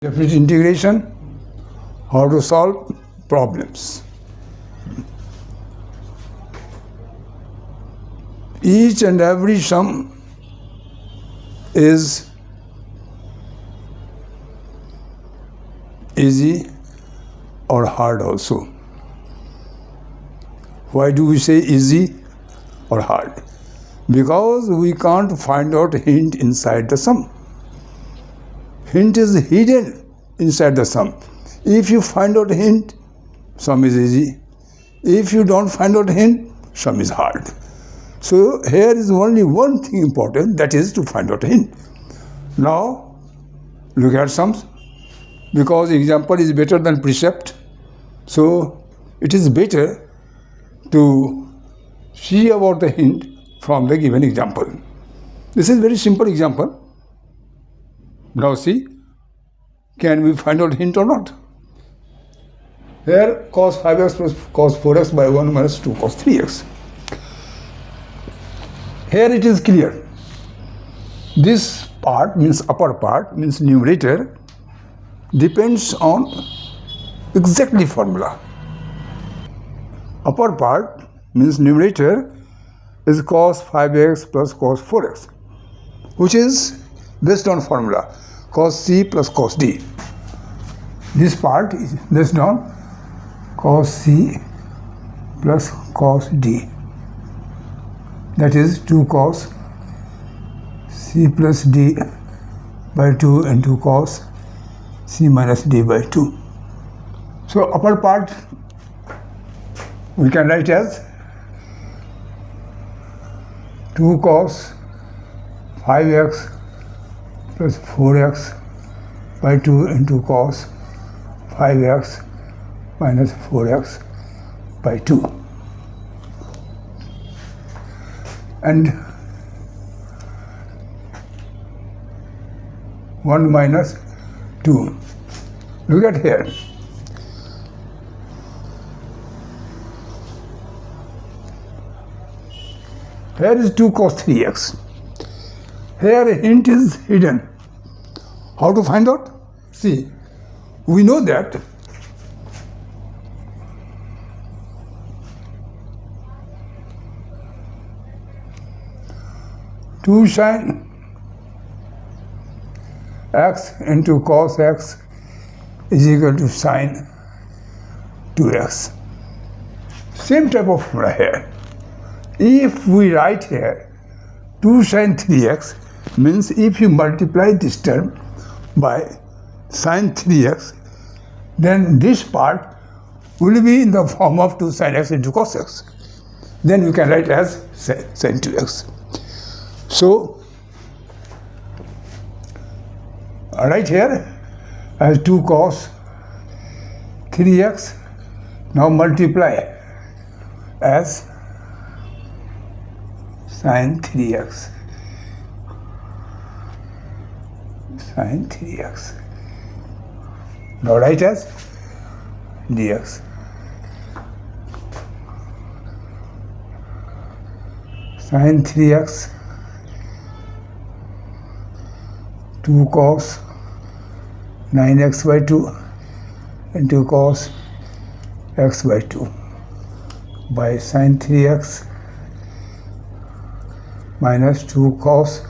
Definite integration, how to solve problems. Each and every sum is easy or hard also. Why do we say easy or hard? Because we can't find out hint inside the sum. Hint is hidden inside the sum. If you find out hint, sum is easy. If you don't find out hint, sum is hard. So here is only one thing important, that is to find out hint. Now look at sums. Because example is better than precept, so it is better to see about the hint from the given example. This is very simple example. Now see, can we find out hint or not? Here cos 5x plus cos 4x by 1 minus 2 cos 3x. Here it is clear. This part means upper part means numerator depends on exactly formula. Upper part means numerator is cos 5x plus cos 4x, which is based on formula cos C plus cos D. This part is based on cos C plus cos D. That is 2 cos C plus D by 2 into cos C minus D by 2. So upper part we can write as 2 cos 5x plus 4x by 2 into cos 5x minus 4x by 2. And 1 minus 2. Look at here. Here is 2 cos 3x. Here a hint is hidden. How to find out? See, we know that two sin x into cos x is equal to sin 2x. Same type of formula here. If we write here 2 sin 3x, means if you multiply this term by sin 3x, then this part will be in the form of 2 sin x into cos x. Then we can write as sin 2x. So right here as 2 cos 3x, now multiply as sin 3x. Sin 3x. Now write as dx. Sin 3x 2 cos 9x by 2 into cos x by 2 by sin 3x minus 2 cos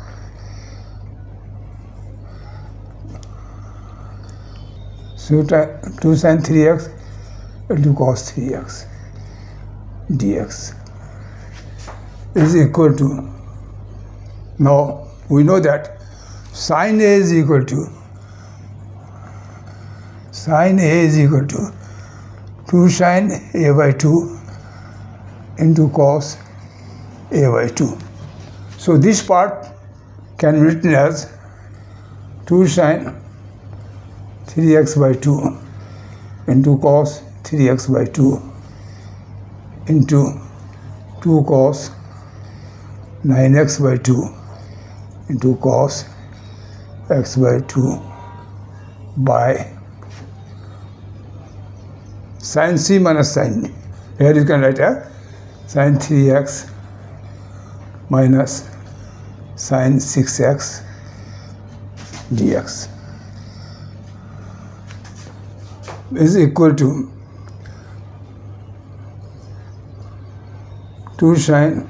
2 sin 3x into cos 3x dx is equal to, now we know that sin A is equal to 2 sin A by 2 into cos A by 2. So this part can be written as 2 sin 3x by 2 into cos 3x by 2 into 2 cos 9x by 2 into cos x by 2 by sin C minus sin D. Here you can write as sin 3x minus sin 6x dx. is equal to 2 sine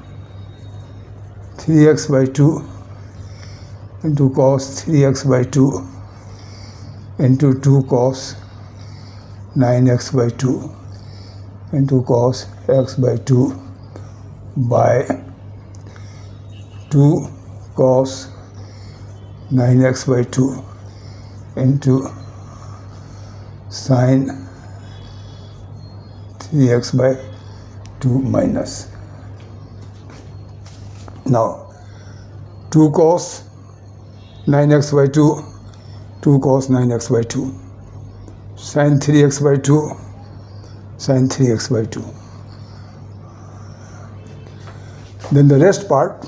3x by 2 into cos 3x by 2 into 2 cos 9x by 2 into cos x by 2 by 2 cos 9x by 2 into sine 3x by 2 minus. Now 2 cos 9x by 2, 2 cos 9x by 2, sine 3x by 2, sine 3x by 2. Then the rest part,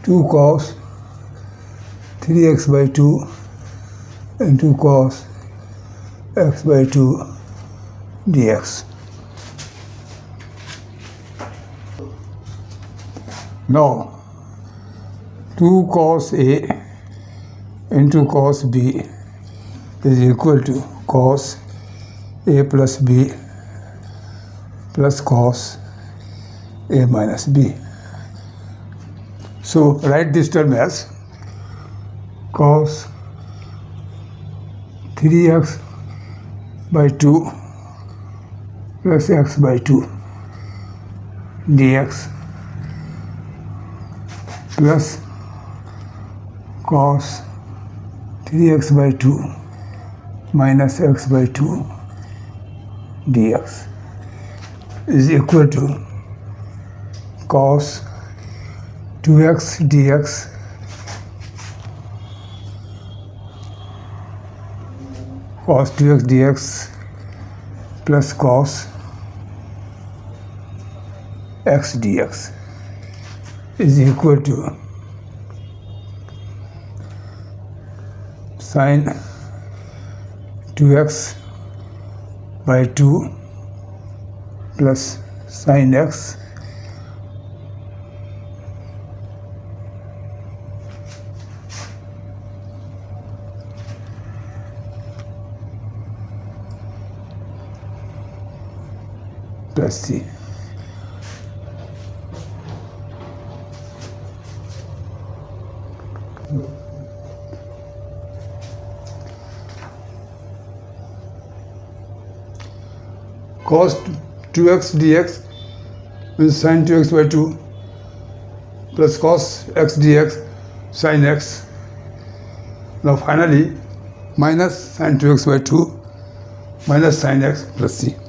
two cos 3x by 2 into cos x by 2 dx. Now 2 cos A into cos B is equal to cos A plus B plus cos A minus B. So write this term as cos 3x by 2 plus x by 2 dx plus cos 3x by 2 minus x by 2 dx is equal to cos 2x dx cos 2x dx plus cos x dx is equal to sine 2x by 2 plus sine x plus c. Cos 2x dx is sin 2x by 2 plus cos x dx sin x. Now finally minus sin 2x by 2 minus sin x plus c.